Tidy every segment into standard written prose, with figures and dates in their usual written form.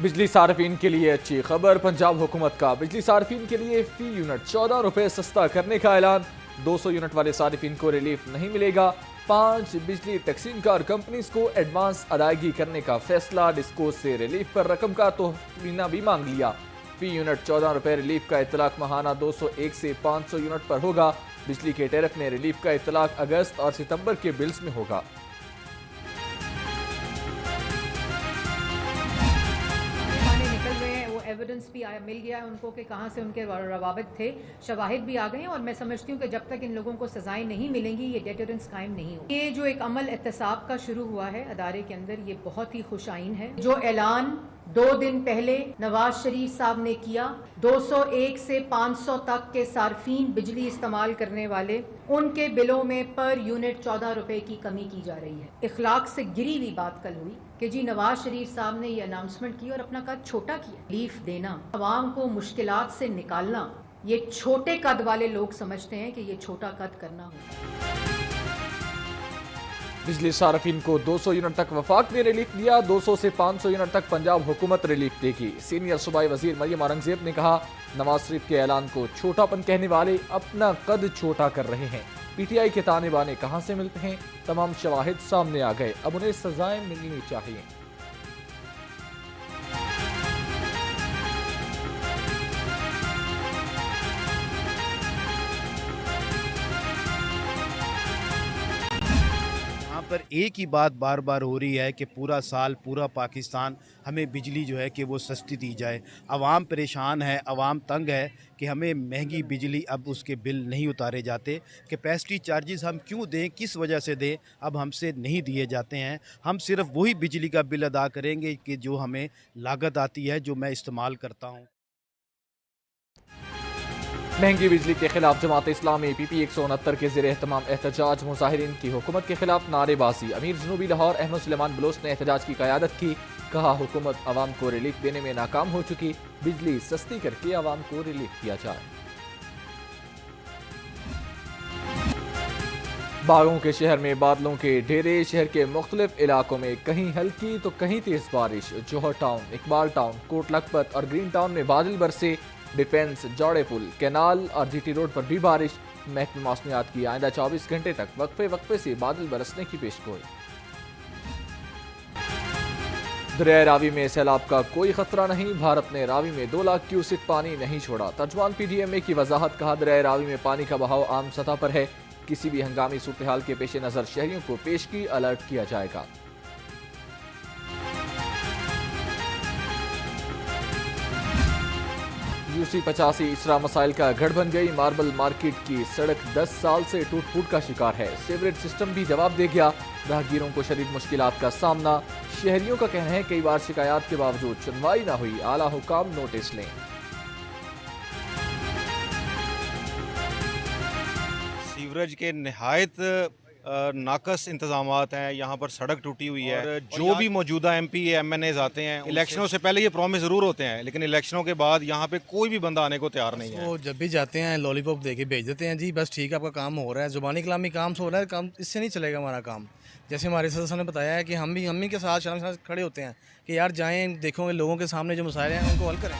बिजली सार्फिन के लिए अच्छी खबर। पंजाब हुकूमत का बिजली सार्फिन के लिए फी यूनिट 14 रुपए सस्ता करने का ऐलान। 200 यूनिट वाले सार्फिन को रिलीफ नहीं मिलेगा। 5 बिजली तकसीमकार कंपनीज को एडवांस अदायगी करने का फैसला। डिस्को से रिलीफ पर रकम का तोहफीना भी मांग लिया। फी यूनिट 14 रुपए रिलीफ का इतलाक माहाना 201 से 500 यूनिट पर होगा। बिजली के टैरिफ में रिलीफ का इतलाक अगस्त और सितंबर के बिल्स में होगा। एविडेंस भी मिल गया है उनको कि कहाँ से उनके रवाबित थे, शवाहिद भी आ गए हैं और मैं समझती हूँ कि जब तक इन लोगों को सजाएं नहीं मिलेंगी ये डेटरेंस कायम नहीं होगी। ये जो एक अमल एहतसाब का शुरू हुआ है अदारे के अंदर, ये बहुत ही खुशाइन है। जो ऐलान 2 दिन पहले नवाज शरीफ साहब ने किया, 201 से 500 तक के सार्फिन बिजली इस्तेमाल करने वाले, उनके बिलों में पर यूनिट 14 रुपए की कमी की जा रही है। इखलाक से गिरी हुई बात कल हुई कि जी नवाज शरीफ साहब ने ये अनाउंसमेंट की और अपना कद छोटा किया। रिलीफ देना, अवाम को मुश्किलात से निकालना, ये छोटे कद वाले लोग समझते हैं कि ये छोटा कद करना हो। बिजली सार्फिन को 200 यूनिट तक वफाक ने रिलीफ दिया। 200 से 500 यूनिट तक पंजाब हुकूमत रिलीफ देगी। सीनियर सूबाई वजीर मरियम औरंगजेब ने कहा, नवाज शरीफ के ऐलान को छोटापन कहने वाले अपना कद छोटा कर रहे हैं। पीटीआई के ताने बाने कहां से मिलते हैं? तमाम शवाहिद सामने आ गए, अब उन्हें सजाएं मिलनी चाहिए। पर एक ही बात बार बार हो रही है कि पूरा साल पूरा पाकिस्तान हमें बिजली जो है कि वो सस्ती दी जाए। आवाम परेशान है, आवाम तंग है कि हमें महंगी बिजली अब उसके बिल नहीं उतारे जाते। कैपेसिटी चार्जेस हम क्यों दें, किस वजह से दें, अब हमसे नहीं दिए जाते हैं। हम सिर्फ वही बिजली का बिल अदा करेंगे कि जो हमें लागत आती है, जो मैं इस्तेमाल करता हूँ। महंगी बिजली के खिलाफ जमात इस्लामी PP 169 के ज़ेर एहतमाम एहतजाज। मुजाहिरीन की हुकूमत के खिलाफ नारेबाजी। अमीर जनूबी लाहौर अहमद सुलेमान बलोच ने एहतजाज की क़यादत की। कहा, हुकूमत आवाम को रिलीफ देने में नाकाम हो चुकी, बिजली सस्ती करके आवाम को रिलीफ दिया जाए। बागों के शहर में बादलों के ढेरे। शहर के मुख्तलिफ इलाकों में कहीं हल्की तो कहीं तेज बारिश। जौहर टाउन, इकबाल टाउन, कोट लखपत और ग्रीन टाउन में बादल बरसे। डिफेंस, जौड़े पुल, कैनाल और GT रोड पर भी बारिश। महकमे मौसमियात की आइंदा 24 घंटे तक वक्फे से बादल बरसने की पेशगोई। दरिया रावी में सैलाब का कोई खतरा नहीं। भारत ने रावी में 2 लाख क्यूसेक पानी नहीं छोड़ा। तर्जुमान PDMA की वजाहत। कहा, दरिया रावी में पानी का बहाव आम सतह पर है। किसी भी हंगामी सूरत हाल के पेश नजर शहरियों को पेशगी अलर्ट किया जाएगा। UC85 इसरा मसाइल का गढ़ बन गई। मार्बल मार्केट की सड़क 10 साल से टूट फूट का शिकार है। सीवरेज सिस्टम भी जवाब दे गया। राहगीरों को शदीद मुश्किलात का सामना। शहरियों का कहना है कई बार शिकायत के बावजूद सुनवाई ना हुई, आला हुकाम नोटिस लें। सीवरेज के निहायत नाकस इंतजामात हैं। यहाँ पर सड़क टूटी हुई है। जो भी मौजूदा MP MNAs आते हैं, इलेक्शनों से पहले ये प्रॉमिस ज़रूर होते हैं, लेकिन इलेक्शनों के बाद यहाँ पे कोई भी बंदा आने को तैयार नहीं है। वो जब भी जाते हैं लॉलीपॉप दे के भेज देते हैं, जी बस ठीक है आपका काम हो रहा है। ज़ुबानी कलामी काम हो रहा है, काम इससे नहीं चलेगा हमारा काम। जैसे हमारे सदस्य ने बताया है कि हम भी के साथ शाम के साथ खड़े होते हैं कि यार जाएँ, देखो लोगों के सामने जो मसाइल हैं उनको हल करें।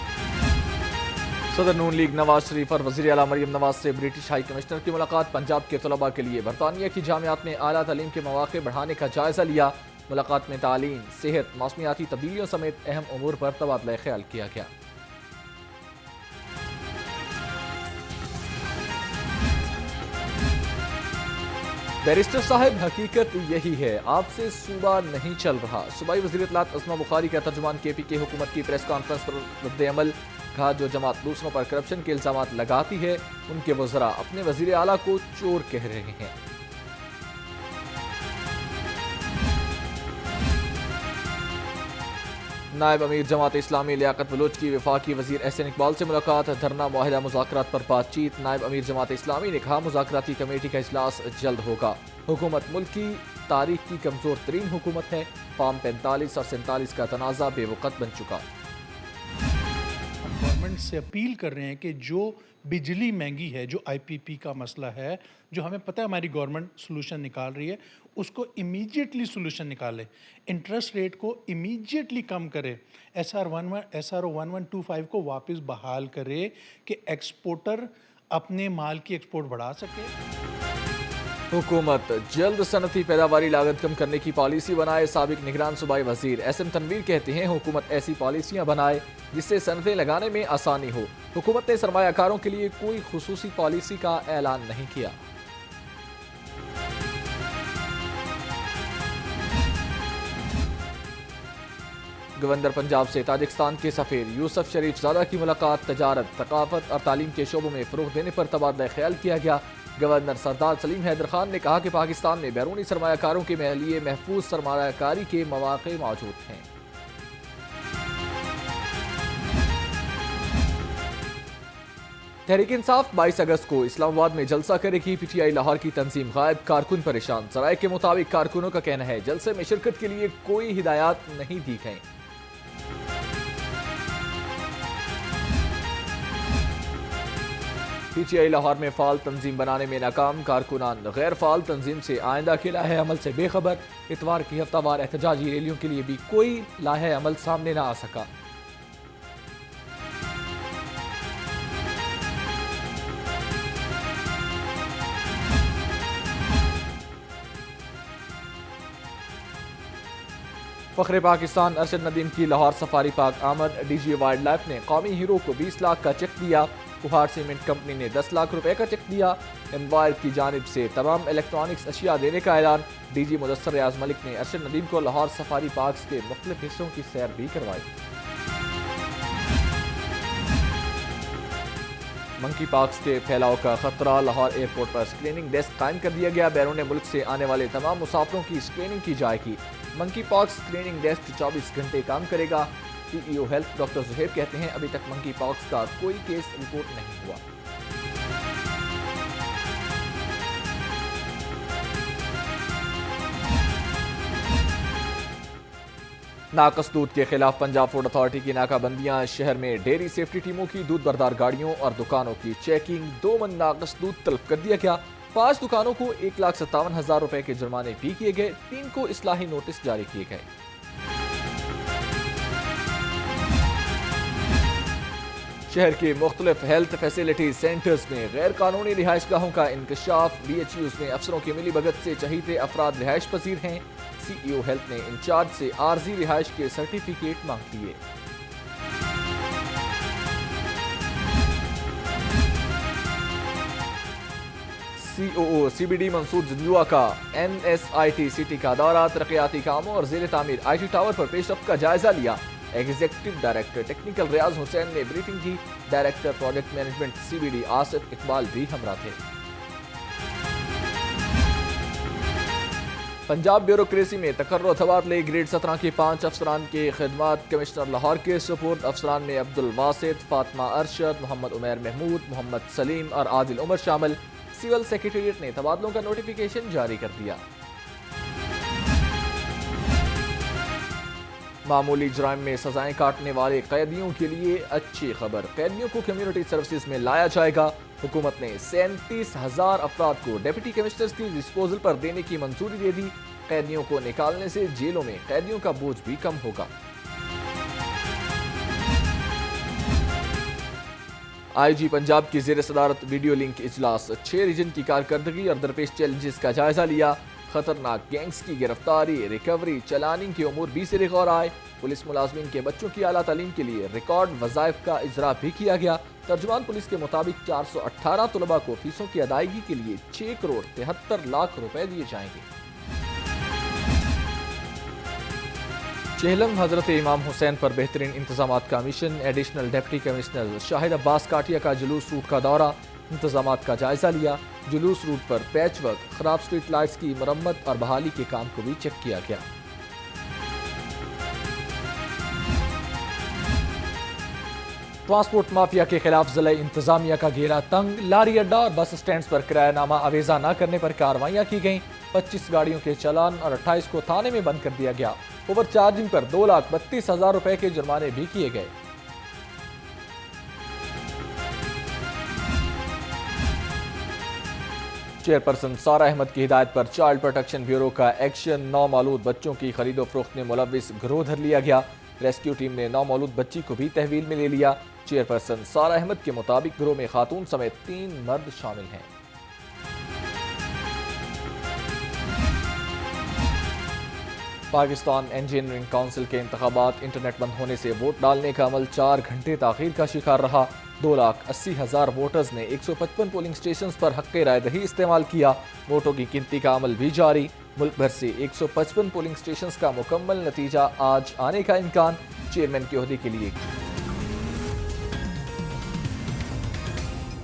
सदर नून लीग नवाज शरीफ और वज़ीर आला मरियम नवाज से ब्रिटिश हाई कमिश्नर की मुलाकात। पंजाब के तलबा के लिए बरतानिया की जामियात में आला तालीम के मौक़े बढ़ाने का जायज़ा लिया। मुलाकात में तालीम, सेहत, मौसमियाती तब्दीलियों समेत अहम उमूर पर तबादला ख्याल किया गया। बैरिस्टर साहब, हकीकत यही है, आपसे सूबा नहीं चल रहा। सूबाई वज़ीर इत्तलात अस्मा बुखारी का तर्जुमान KPK हुकूमत की प्रेस कॉन्फ्रेंस पर रद्द-ए-अमल। कहा, जो जमात दूसरों पर करप्शन के इल्जामात लगाती है उनके वज़रा अपने वज़ीर आला को चोर कह रहे हैं। नायब अमीर जमात इस्लामी लियाकत बलोच की वफाकी वज़ीर एहसन इकबाल से मुलाकात। धरना मुआहिदा मुज़ाकरात पर बातचीत। नायब अमीर जमात इस्लामी ने कहा, मुज़ाकराती कमेटी का इजलास जल्द होगा। हुकूमत मुल्क की तारीख की कमज़ोर तरीन हुकूमत है। फार्म 45 और 47 का तनाज़ा बेवक़्त बन चुका। गवर्नमेंट से अपील कर रहे हैं कि जो बिजली महंगी है, जो आईपीपी का मसला है, जो हमें पता है हमारी गवर्नमेंट सोल्यूशन निकाल रही है, उसको इमीडिएटली सोल्यूशन निकाले, इंटरेस्ट रेट को इमीडिएटली कम करे, SRO 1125 को वापस बहाल करे कि एक्सपोर्टर अपने माल की एक्सपोर्ट बढ़ा सके। हुकूमत जल्द सनती पैदावारी लागत कम करने की पॉलिसी बनाए। साबिक निगरान सूबाई वजीर SM तनवीर कहते हैं हुकूमत ऐसी पॉलिसियां बनाए जिससे सनतें लगाने में आसानी हो। हुकूमत ने सरमायाकारों के लिए कोई खुसूसी पॉलिसी का ऐलान नहीं किया। गवर्नर पंजाब से ताजिकिस्तान के सफीर यूसुफ शरीफ ज़ादा की मुलाकात। तजारत, थकाफत और तालीम के शोबों में फ़रोग़ देने पर तबादला ख्याल किया गया। गवर्नर सरदार सलीम हैदर खान ने कहा कि पाकिस्तान में बैरूनी सरमायाकारों के लिए महफूज सरमायाकारी के मौक़े मौजूद हैं। तहरीक इंसाफ 22 अगस्त को इस्लामाबाद में जलसा करेगी। PTI लाहौर की तंजीम गायब, कारकुन परेशान। सराय के मुताबिक कारकुनों का कहना है जलसे में शिरकत के लिए कोई हिदायत नहीं दी गई। PTI लाहौर में फाल तंजीम बनाने में नाकाम। कारकुनान गैर फाल तंजीम से आइंदा के लाहे अमल से बेखबर। इतवार की हफ्तावार एहतजाजी रैलियों के लिए भी कोई लाहे अमल सामने न आ सका। फखरे पाकिस्तान अरशद नदीम की लाहौर सफारी पार्क आमद। DG वाइल्ड लाइफ ने कौमी हीरो को 20 लाख का चेक दिया। कुहाड़ सीमेंट कंपनी ने 10 लाख रुपए का चेक दिया। एनवायर की जानिब से तमाम इलेक्ट्रॉनिक्स अशिया देने का ऐलान। DG मुदस्सर रियाज मलिक ने अरशद नदीम को लाहौर सफारी पार्क के मुख्तलिफ हिस्सों की सैर भी करवाई। मंकी पार्क्स के फैलाव का खतरा। लाहौर एयरपोर्ट पर स्क्रीनिंग डेस्क कायम कर दिया गया। बैरून मुल्क से आने वाले तमाम मुसाफिरों की स्क्रीनिंग की जाएगी। मंकी पार्क्स स्क्रीनिंग डेस्क 24 घंटे काम करेगा। CEO हेल्थ डॉक्टर जुहैब कहते हैं अभी तक मंकी पॉक्स का कोई केस रिपोर्ट नहीं हुआ। नाकस दूध के खिलाफ पंजाब फूड अथॉरिटी की नाकाबंदियां। शहर में डेयरी सेफ्टी टीमों की दूध बरदार गाड़ियों और दुकानों की चेकिंग। 2 मन नाकस दूध तलब कर दिया गया। 5 दुकानों को 1,57,000 रुपए के जुर्माने भी किए गए। 3 को इस्लाही नोटिस जारी किए गए। शहर के मुख्तलिफ हेल्थ फैसिलिटी सेंटर्स में गैर कानूनी रिहाइश गाहों का इंकशाफ। BHUs में अफसरों की मिली भगत से चहीते अफराद रिहाइश पजीर हैं। CEO हेल्थ ने इंचार्ज से आर्जी रिहाइश के सर्टिफिकेट मांग लिए। COO CBD मंसूर जंजुआ का NSIT सिटी का दौरा। तरक्याती कामों और ज़ेर तामीर IT टावर पर पेशरफ्त का जायजा लिया। एग्जीक्यूटिव डायरेक्टर टेक्निकल रियाज हुसैन ने ब्रीफिंग की। Director project management CBD Asif Iqbal भी हमरा थे। पंजाब ब्यूरोक्रेसी में तकर्रुर तबादले। ग्रेड 17 के 5 अफसरान के खिदमात कमिश्नर लाहौर के सुपुर्द। अफसरान में अब्दुल वासित, फातिमा अरशद, मोहम्मद उमैर महमूद, मोहम्मद सलीम और आदिल उमर शामिल। सिविल सेक्रेटेरिएट ने तबादलों का नोटिफिकेशन जारी कर दिया। मामूली जुराइम में सजाएं काटने वाले कैदियों के लिए अच्छी खबर। कैदियों को कम्युनिटी सर्विसेज में लाया जाएगा। हुकूमत ने 37,000 अफराद को डिप्टी कमिश्नर्स की डिस्पोजल पर देने की मंजूरी दे दी। कैदियों को निकालने से जेलों में कैदियों का बोझ भी कम होगा। IG पंजाब की ज़ेर सदारत वीडियो लिंक इजलास। 6 रीजन की कारकर्दगी और दरपेश चैलेंजेस का जायजा लिया। खतरनाक गैंग्स की गिरफ्तारी, रिकवरी, चलानिंग के उमूर भी सिरे गौर आए। पुलिस मुलाजमीन के बच्चों की आला तालीम के लिए रिकॉर्ड वज़ाइफ का इजरा भी किया गया। तर्जुमान पुलिस के मुताबिक 418 तलबा को फीसों की अदायगी के लिए 6 करोड़ 73 लाख रुपए दिए जाएंगे। चेहलम हजरत इमाम हुसैन पर बेहतरीन इंतजामात का मिशन। Additional deputy commissioner Shahid Abbas Katia का जुलूस रूट का दौरा। इंतजामात का जायजा लिया। जुलूस रूट पर पैच वर्क, खराब स्ट्रीट लाइट्स की मरम्मत और बहाली के काम को भी चेक किया गया। ट्रांसपोर्ट माफिया के खिलाफ जिला इंतजामिया का घेरा तंग। लारी अड्डा और बस स्टैंड पर किरायानामा अवेजा न करने पर कार्रवाइयां की गईं। 25 गाड़ियों के चालान और 28 को थाने में बंद कर दिया गया। ओवर चार्जिंग पर 2,32,000 रुपए के जुर्माने भी किए गए। चेयरपर्सन सारा अहमद की हिदायत पर चाइल्ड प्रोटेक्शन ब्यूरो का एक्शन। नौमौलूद बच्चों की खरीदो फरोख्त में मुलविस गिरोह धर लिया गया। रेस्क्यू टीम ने नौमौलूद बच्ची को भी तहवील में ले लिया। चेयरपर्सन सारा अहमद के मुताबिक गिरोह में खातून समेत 3 मर्द शामिल हैं। पाकिस्तान इंजीनियरिंग काउंसिल के इंतखाबात इंटरनेट बंद होने से वोट डालने का अमल 4 घंटे ताखीर का शिकार रहा। 2,80,000 वोटर्स ने 155 पोलिंग स्टेशन पर हक़ राय दही इस्तेमाल किया। वोटों की गिनती का अमल भी जारी। मुल्क भर से 155 पोलिंग स्टेशन का मुकम्मल नतीजा आज आने का इम्कान। चेयरमैन के ओहदे के लिए